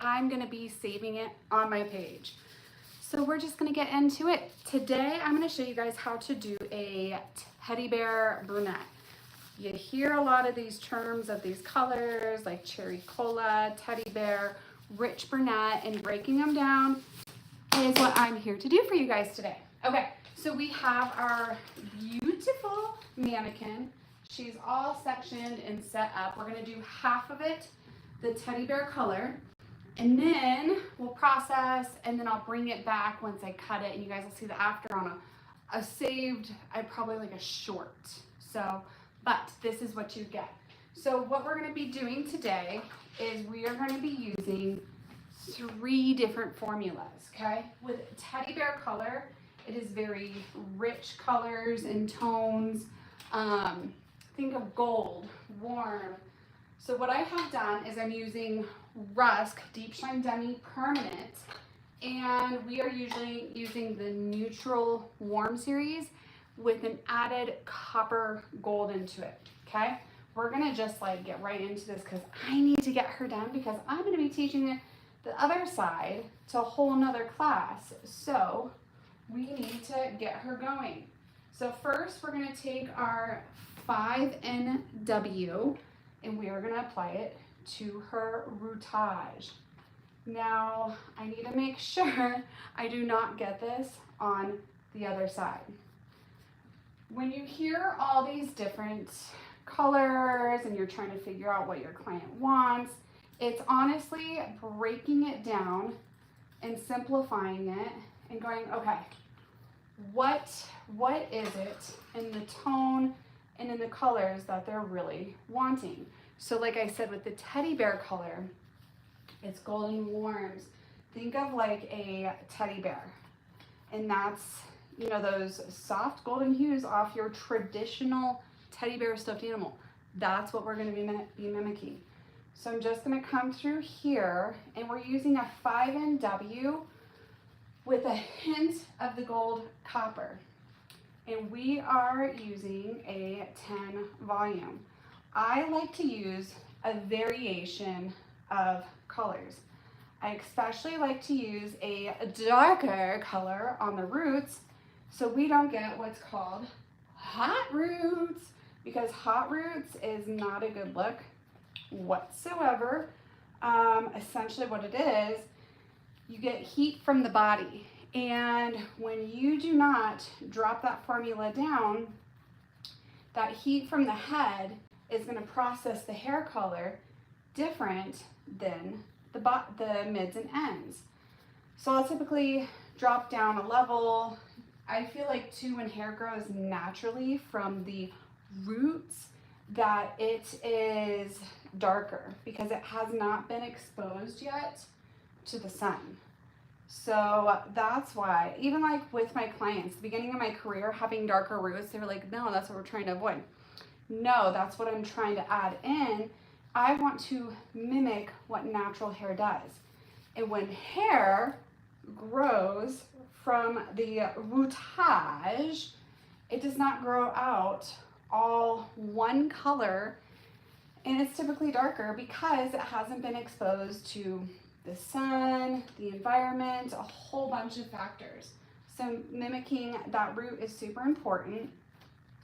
I'm gonna be saving it on my page. So we're just gonna get into it. Today, I'm gonna show you guys how to do a teddy bear brunette. You hear a lot of these terms of these colors like cherry cola, teddy bear, rich brunette, and breaking them down is what I'm here to do for you guys today. Okay, so we have our beautiful mannequin. She's all sectioned and set up. We're gonna do half of it, the teddy bear color, and then we'll process, and then I'll bring it back once I cut it, and you guys will see the after on a saved, I probably like a short. So, but this is what you get. So what we're gonna be doing today is we are gonna be using 3 different formulas, okay? With teddy bear color, it is very rich colors and tones. Think of gold, warm. So what I have done is I'm using Rusk Deep Shine Demi Permanent, and we are usually using the neutral warm series with an added copper gold into it, okay? We're gonna just like get right into this because I need to get her done because I'm gonna be teaching the other side to a whole nother class. So we need to get her going. So first we're gonna take our 5NW and we are gonna apply it to her routage. Now I need to make sure I do not get this on the other side. When you hear all these different colors and you're trying to figure out what your client wants, it's honestly breaking it down and simplifying it and going, okay, what is it in the tone and in the colors that they're really wanting? So like I said, with the teddy bear color, it's golden warms. Think of like a teddy bear, and that's, you know, those soft golden hues off your traditional teddy bear stuffed animal. That's what we're going to be mimicking. So I'm just going to come through here, and we're using a 5NW with a hint of the gold copper. And we are using a 10 volume. I like to use a variation of colors. I especially like to use a darker color on the roots so we don't get what's called hot roots, because hot roots is not a good look whatsoever. Essentially what it is, you get heat from the body, and when you do not drop that formula down, that heat from the head is going to process the hair color different than the mids and ends. So I'll typically drop down a level. I feel like too, when hair grows naturally from the roots, that it is darker because it has not been exposed yet to the sun. So that's why, even like with my clients, the beginning of my career, having darker roots, they were like, no, that's what we're trying to avoid. No, that's what I'm trying to add in. I want to mimic what natural hair does. And when hair grows from the routage, it does not grow out all one color, and it's typically darker because it hasn't been exposed to the sun, the environment, a whole bunch of factors. So mimicking that root is super important.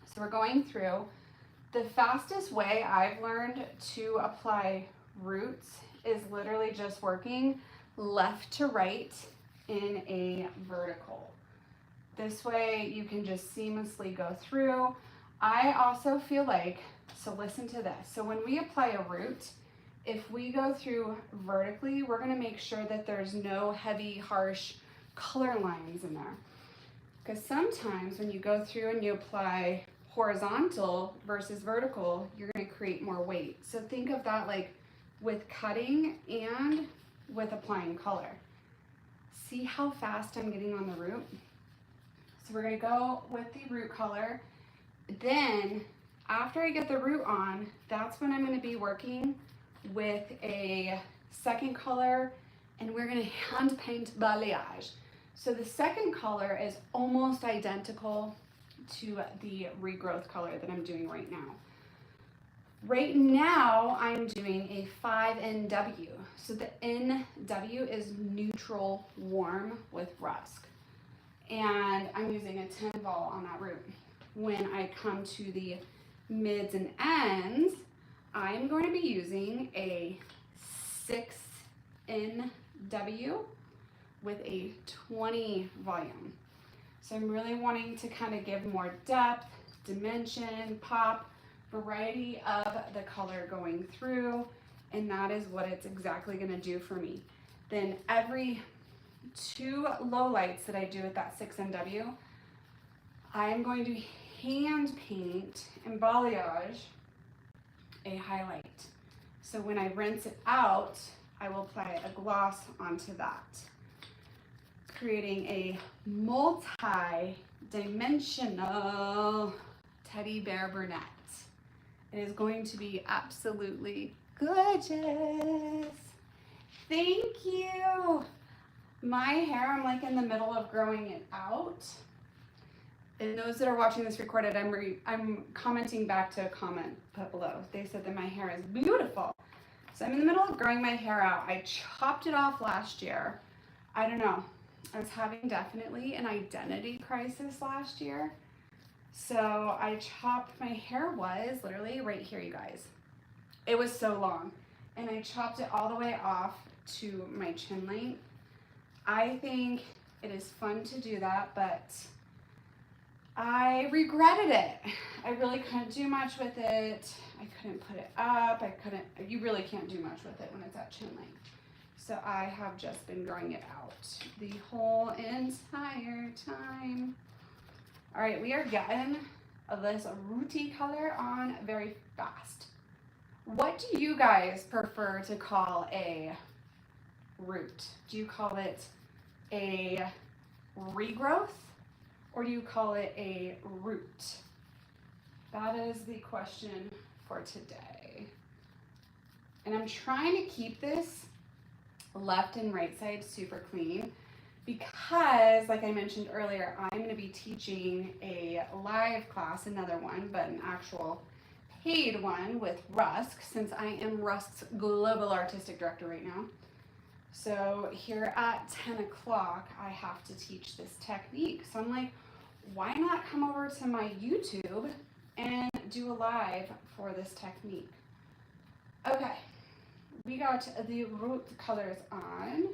So we're going through. The fastest way I've learned to apply roots is literally just working left to right in a vertical. This way you can just seamlessly go through. I also feel like, so listen to this. So when we apply a root, if we go through vertically, we're gonna make sure that there's no heavy, harsh color lines in there. Because sometimes when you go through and you apply horizontal versus vertical, you're gonna create more weight. So think of that like with cutting and with applying color. See how fast I'm getting on the root? So we're gonna go with the root color. Then after I get the root on, that's when I'm gonna be working with a second color, and we're gonna hand paint balayage. So the second color is almost identical to the regrowth color that I'm doing right now. Right now, I'm doing a 5NW. So the NW is neutral warm with rusk. And I'm using a 10 vol on that root. When I come to the mids and ends, I'm going to be using a 6NW with a 20 volume. So I'm really wanting to kind of give more depth, dimension, pop, variety of the color going through, and that is what it's exactly going to do for me. Then every 2 low lights that I do with that 6NW, I'm going to hand paint in balayage a highlight. So when I rinse it out, I will apply a gloss onto that, creating a multi-dimensional teddy bear brunette. It is going to be absolutely gorgeous. Thank you. My hair, I'm like in the middle of growing it out. And those that are watching this recorded, I'm commenting back to a comment put below. They said that my hair is beautiful. So I'm in the middle of growing my hair out. I chopped it off last year. I don't know. I was having definitely an identity crisis last year. So I chopped, my hair was literally right here, you guys. It was so long. And I chopped it all the way off to my chin length. I think it is fun to do that, but I regretted it. I really couldn't do much with it. I couldn't put it up. You really can't do much with it when it's at chin length. So I have just been growing it out the whole entire time. All right, we are getting this rooty color on very fast. What do you guys prefer to call a root? Do you call it a regrowth or do you call it a root? That is the question for today. And I'm trying to keep this left and right side super clean because, like I mentioned earlier, I'm going to be teaching a live class, another one, but an actual paid one with Rusk, since I am Rusk's global artistic director right now. So here at 10 o'clock, I have to teach this technique. So I'm like, why not come over to my YouTube and do a live for this technique? Okay, we got the root colors on.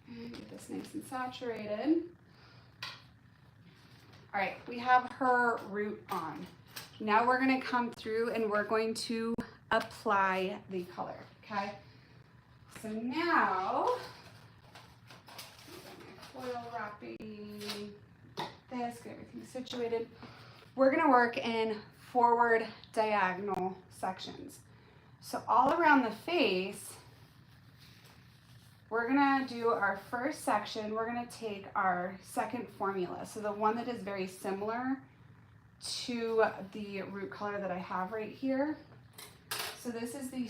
And get this nice and saturated. All right, we have her root on. Now we're gonna come through and we're going to apply the color, okay? So now, my foil wrapping, this, get everything situated. We're gonna work in forward diagonal sections. So all around the face, we're gonna do our first section. We're gonna take our second formula. So the one that is very similar to the root color that I have right here. So this is the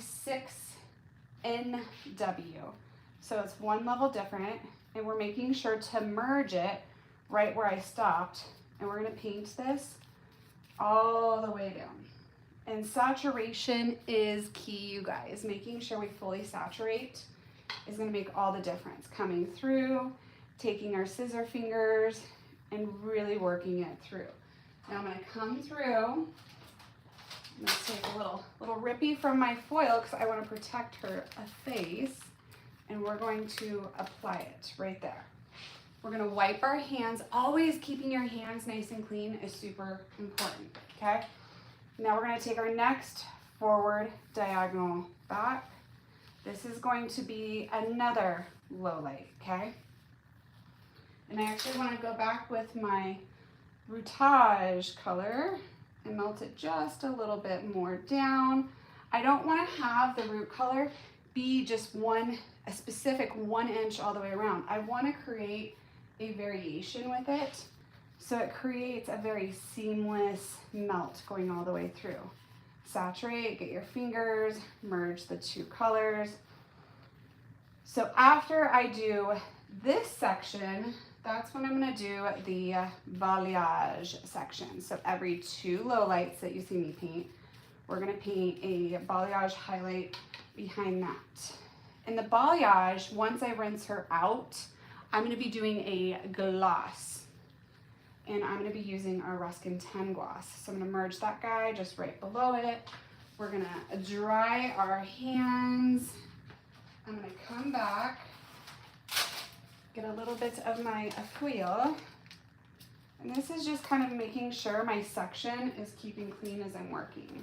6NW. So it's one level different, and we're making sure to merge it right where I stopped. And we're gonna paint this all the way down. And saturation is key, you guys. Making sure we fully saturate is gonna make all the difference. Coming through, taking our scissor fingers, and really working it through. Now I'm gonna come through. I'm gonna take a little rippy from my foil because I wanna protect her face. And we're going to apply it right there. We're gonna wipe our hands. Always keeping your hands nice and clean is super important, okay? Now we're gonna take our next forward diagonal back. This is going to be another low light, okay? And I actually wanna go back with my routage color and melt it just a little bit more down. I don't wanna have the root color be just a specific 1 inch all the way around. I wanna create a variation with it, so it creates a very seamless melt going all the way through. Saturate, get your fingers, merge the two colors. So after I do this section, that's when I'm gonna do the balayage section. So every 2 lowlights that you see me paint, we're gonna paint a balayage highlight behind that. In the balayage, once I rinse her out, I'm gonna be doing a gloss. And I'm gonna be using our Ruskin 10 gloss. So I'm gonna merge that guy just right below it. We're gonna dry our hands. I'm gonna come back, get a little bit of my foil. And this is just kind of making sure my section is keeping clean as I'm working.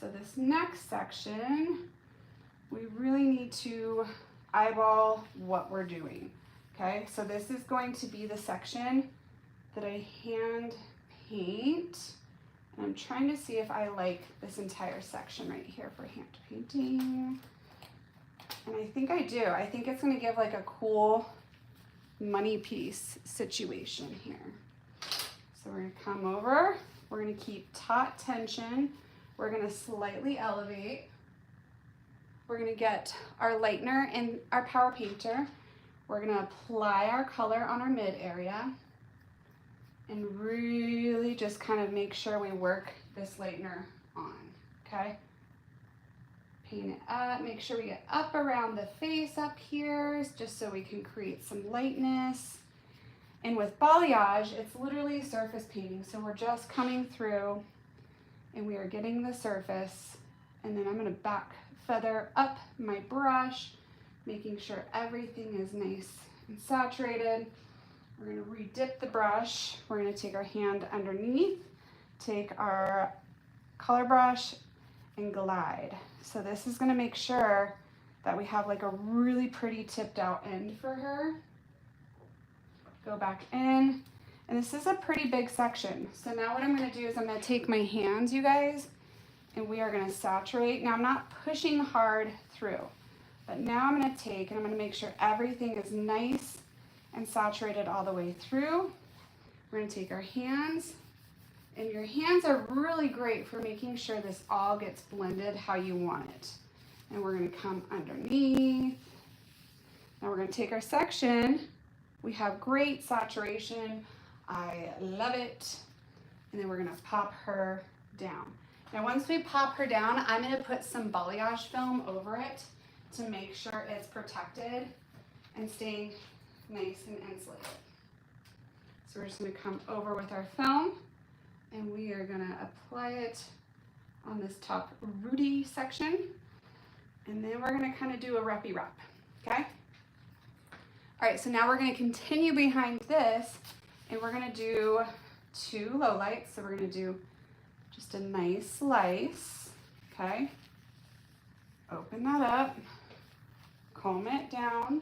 So this next section, we really need to eyeball what we're doing. Okay, so this is going to be the section that I hand paint. And I'm trying to see if I like this entire section right here for hand painting. And I think I do. I think it's gonna give like a cool money piece situation here. So we're gonna come over, we're gonna keep taut tension, we're gonna slightly elevate. We're gonna get our lightener and our power painter. We're gonna apply our color on our mid area and really just kind of make sure we work this lightener on, okay? Paint it up, make sure we get up around the face up here, just so we can create some lightness. And with balayage, it's literally surface painting. So we're just coming through and we are getting the surface, and then I'm gonna back feather up my brush, making sure everything is nice and saturated. We're gonna re-dip the brush. We're gonna take our hand underneath, take our color brush and glide. So this is gonna make sure that we have like a really pretty tipped out end for her. Go back in, and this is a pretty big section. So now what I'm gonna do is I'm gonna take my hands, you guys, and we are gonna saturate. Now I'm not pushing hard through, but now I'm gonna take and I'm gonna make sure everything is nice and saturated all the way through. We're gonna take our hands, and your hands are really great for making sure this all gets blended how you want it. And we're gonna come underneath. Now we're gonna take our section. We have great saturation. I love it. And then we're gonna pop her down. Now once we pop her down, I'm gonna put some balayage film over it to make sure it's protected and staying nice and insulated. So we're just gonna come over with our film, and we are gonna apply it on this top rooty section. And then we're gonna kind of do a reppy rep, okay? All right, so now we're gonna continue behind this, and we're gonna do 2 lowlights. So we're gonna do just a nice slice, okay? Open that up, comb it down.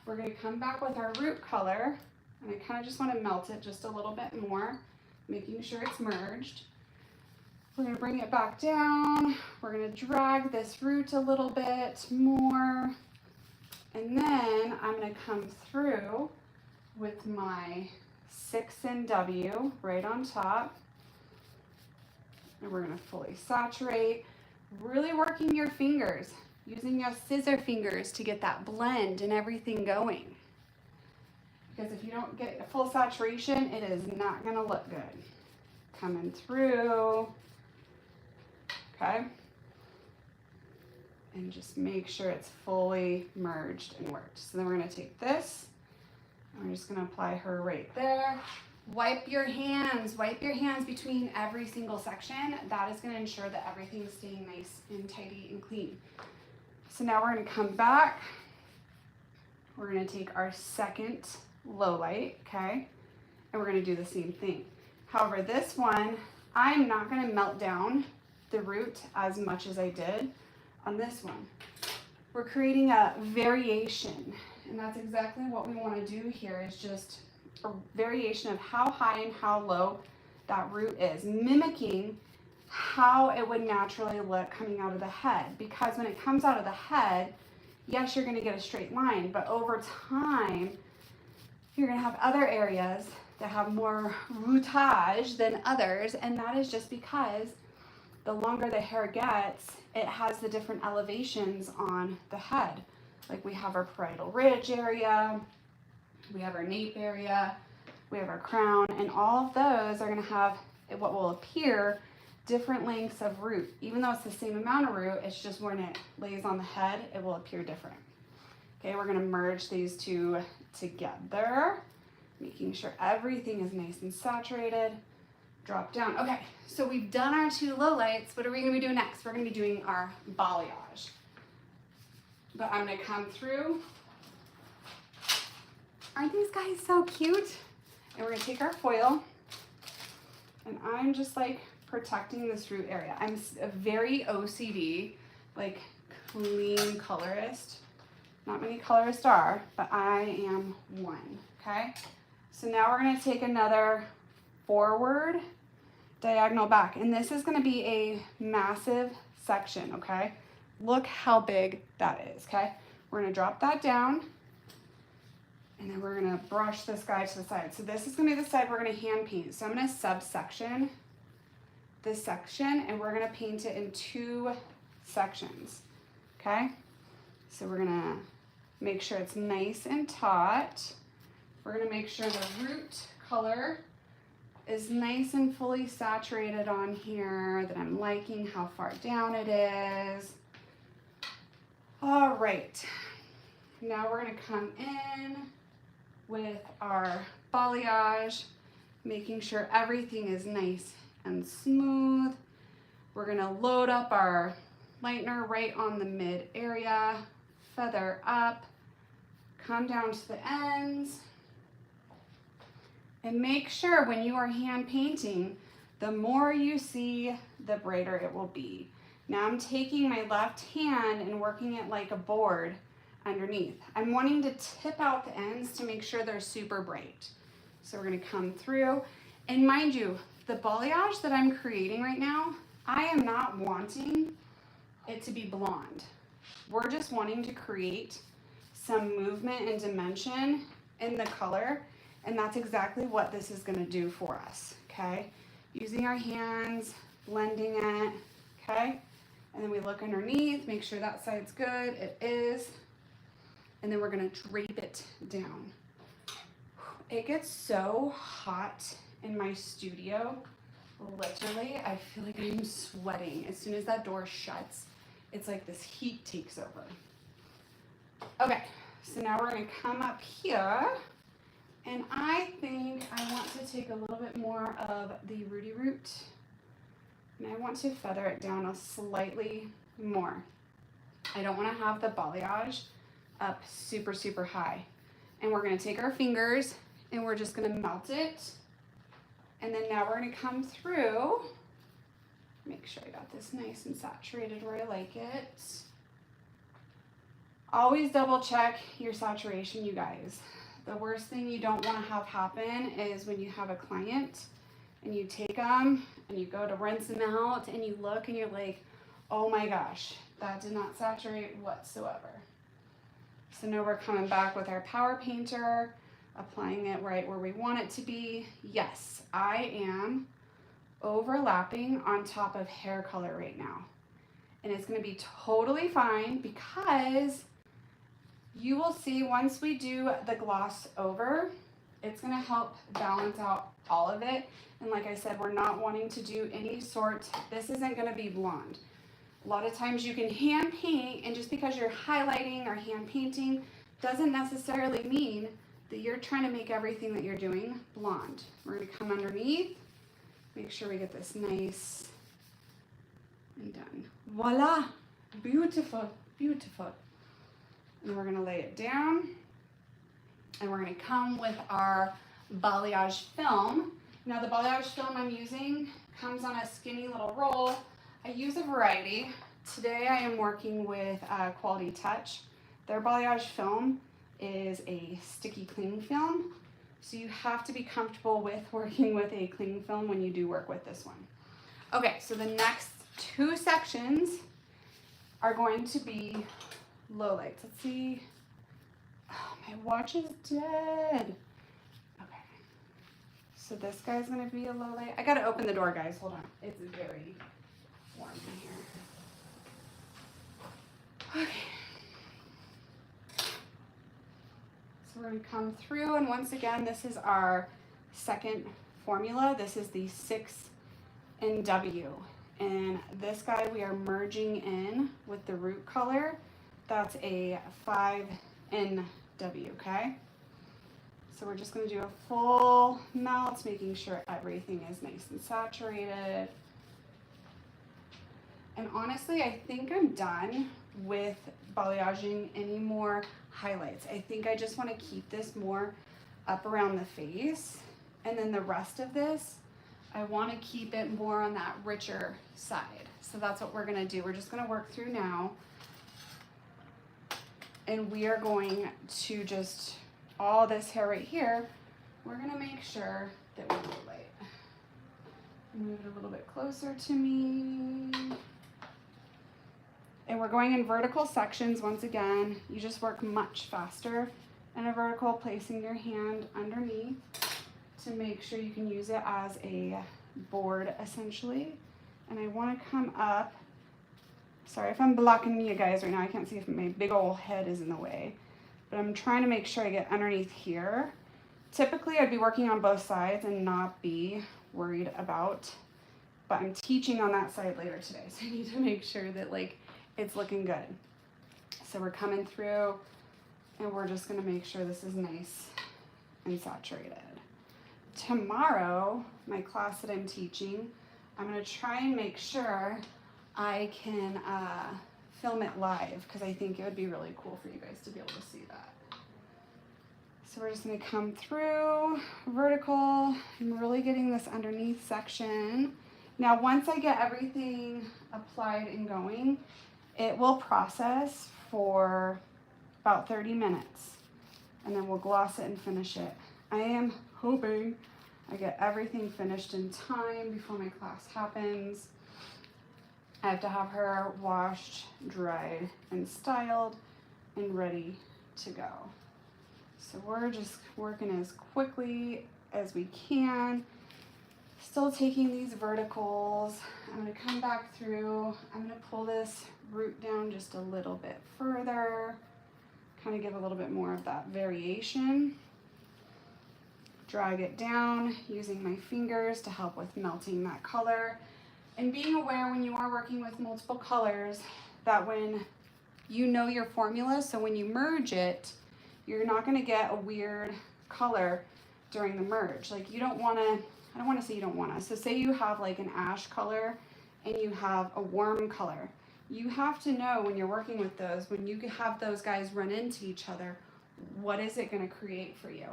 We're gonna come back with our root color, and I kind of just wanna melt it just a little bit more, making sure it's merged. We're gonna bring it back down. We're gonna drag this root a little bit more. And then I'm gonna come through with my 6NW right on top. And we're gonna fully saturate, really working your fingers, using your scissor fingers to get that blend and everything going. Because if you don't get a full saturation, it is not gonna look good. Coming through, okay? And just make sure it's fully merged and worked. So then we're gonna take this, and we're just gonna apply her right there. Wipe your hands between every single section. That is gonna ensure that everything's staying nice and tidy and clean. So now we're gonna come back. We're gonna take our second low light, okay? And we're gonna do the same thing. However, this one, I'm not gonna melt down the root as much as I did on this one. We're creating a variation, and that's exactly what we wanna do here, is just a variation of how high and how low that root is, mimicking how it would naturally look coming out of the head. Because when it comes out of the head, yes, you're gonna get a straight line, but over time, you're gonna have other areas that have more rootage than others, and that is just because the longer the hair gets, it has the different elevations on the head. Like we have our parietal ridge area, We have our nape area, we have our crown, and all of those are gonna have what will appear different lengths of root. Even though it's the same amount of root, it's just when it lays on the head, it will appear different. Okay, we're gonna merge these two together, making sure everything is nice and saturated. Drop down. Okay, so we've done our two lowlights. What are we gonna be doing next? We're gonna be doing our balayage. But I'm gonna come through. Aren't these guys so cute? And we're gonna take our foil, and I'm just like protecting this root area. I'm a very OCD, like clean colorist. Not many colorists are, but I am one, okay? So now we're gonna take another forward diagonal back, and this is gonna be a massive section, okay? Look how big that is, okay? We're gonna drop that down, and then we're gonna brush this guy to the side. So this is gonna be the side we're gonna hand paint. So I'm gonna subsection this section, and we're gonna paint it in 2 sections, okay? So we're gonna make sure it's nice and taut. We're gonna make sure the root color is nice and fully saturated on here, that I'm liking how far down it is. All right, now we're gonna come in with our balayage, making sure everything is nice and smooth. We're gonna load up our lightener right on the mid area, feather up, come down to the ends, and make sure when you are hand painting, the more you see, the brighter it will be. Now I'm taking my left hand and working it like a board underneath. I'm wanting to tip out the ends to make sure they're super bright. So we're gonna come through, and mind you, the balayage that I'm creating right now, I am not wanting it to be blonde. We're just wanting to create some movement and dimension in the color, and that's exactly what this is gonna do for us, okay? Using our hands, blending it, okay? And then we look underneath, make sure that side's good, it is. And then we're gonna drape it down. It gets so hot in my studio, literally, I feel like I'm sweating. As soon as that door shuts, it's like this heat takes over. Okay, so now we're gonna come up here, and I think I want to take a little bit more of the rooty root, and I want to feather it down a slightly more. I don't wanna have the balayage up super, super high. And we're gonna take our fingers, and we're just gonna melt it. And then now we're gonna come through, make sure I got this nice and saturated where I like it. Always double check your saturation, you guys. The worst thing you don't wanna have happen is when you have a client and you take them and you go to rinse them out and you look and you're like, oh my gosh, that did not saturate whatsoever. So now we're coming back with our power painter, applying it right where we want it to be. Yes, I am overlapping on top of hair color right now. And it's gonna be totally fine, because you will see once we do the gloss over, it's gonna help balance out all of it. And like I said, we're not wanting to do any sort, this isn't gonna be blonde. A lot of times you can hand paint, and just because you're highlighting or hand painting doesn't necessarily mean that you're trying to make everything that you're doing blonde. We're gonna come underneath, make sure we get this nice and done. Voila, beautiful, beautiful. And we're gonna lay it down, and we're gonna come with our balayage film. Now the balayage film I'm using comes on a skinny little roll. I use a variety. Today I am working with Quality Touch. Their balayage film is a sticky cling film, so you have to be comfortable with working with a cling film when you do work with this one. Okay, so the next 2 sections are going to be lowlights. Let's see. Oh, my watch is dead. Okay, so this guy's gonna be a lowlight. I gotta open the door, guys. Hold on. It's very warm in here. Okay. So So we're going to come through, and once again, this is our second formula. This is the 6NW. And this guy we are merging in with the root color. That's a 5NW, okay? So we're just going to do a full melt, making sure everything is nice and saturated. And honestly, I think I'm done with balayaging any more highlights. I think I just want to keep this more up around the face. And then the rest of this, I want to keep it more on that richer side. So that's what we're going to do. We're just going to work through now. And we are going to just, all this hair right here, we're going to make sure that we low light. Move it a little bit closer to me. And we're going in vertical sections once again. You just work much faster in a vertical, placing your hand underneath to make sure you can use it as a board essentially. And I want to come up, sorry if I'm blocking you guys right now, I can't see if my big old head is in the way, but I'm trying to make sure I get underneath here. Typically I'd be working on both sides and not be worried about, but I'm teaching on that side later today, so I need to make sure that like it's looking good. So we're coming through and we're just gonna make sure this is nice and saturated. Tomorrow, my class that I'm teaching, I'm gonna try and make sure I can film it live because I think it would be really cool for you guys to be able to see that. So we're just gonna come through vertical. I'm really getting this underneath section. Now, once I get everything applied and going, it will process for about 30 minutes and then we'll gloss it and finish it. I am hoping I get everything finished in time before my class happens. I have to have her washed, dried, and styled and ready to go. So we're just working as quickly as we can. Still taking these verticals. I'm gonna come back through. I'm gonna pull this root down just a little bit further, kind of give a little bit more of that variation. Drag it down using my fingers to help with melting that color. And being aware when you are working with multiple colors that when you know your formula, so when you merge it, you're not gonna get a weird color during the merge. Like you don't wanna, I don't wanna say you don't wanna, so say you have like an ash color and you have a warm color. You have to know when you're working with those, when you have those guys run into each other, what is it gonna create for you?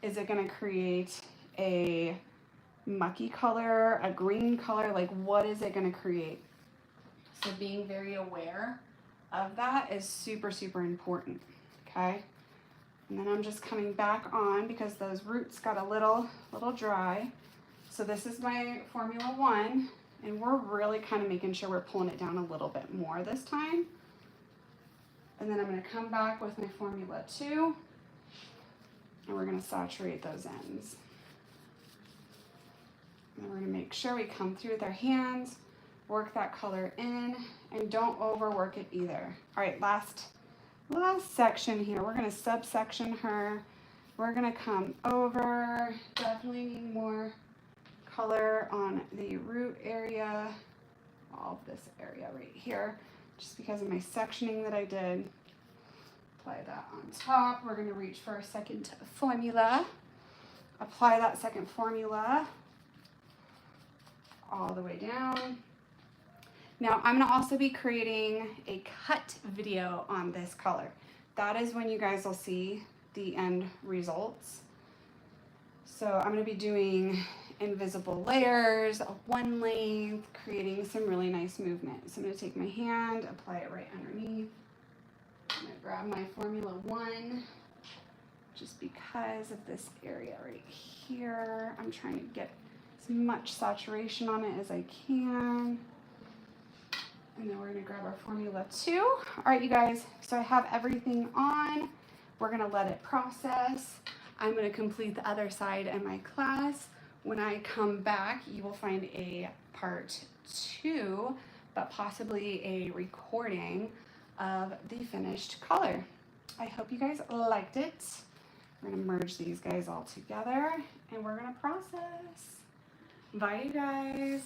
Is it gonna create a mucky color, a green color? Like what is it gonna create? So being very aware of that is super, super important, okay? And then I'm just coming back on because those roots got a little dry. So this is my Formula 1, and we're really kind of making sure we're pulling it down a little bit more this time. And then I'm gonna come back with my Formula 2, and we're gonna saturate those ends. And we're gonna make sure we come through with our hands, work that color in, and don't overwork it either. All right, last section here. We're gonna subsection her. We're gonna come over, definitely need more color on the root area, all of this area right here, just because of my sectioning that I did. Apply that on top. We're gonna reach for our second formula. Apply that second formula all the way down. Now I'm gonna also be creating a cut video on this color. That is when you guys will see the end results. So I'm gonna be doing invisible layers, a one length, creating some really nice movement. So I'm gonna take my hand, apply it right underneath. I'm gonna grab my Formula 1, just because of this area right here. I'm trying to get as much saturation on it as I can. And then we're gonna grab our Formula 2. All right, you guys, so I have everything on. We're gonna let it process. I'm gonna complete the other side in my class. When I come back, you will find a part 2, but possibly a recording of the finished color. I hope you guys liked it. We're gonna merge these guys all together and we're gonna process. Bye, you guys.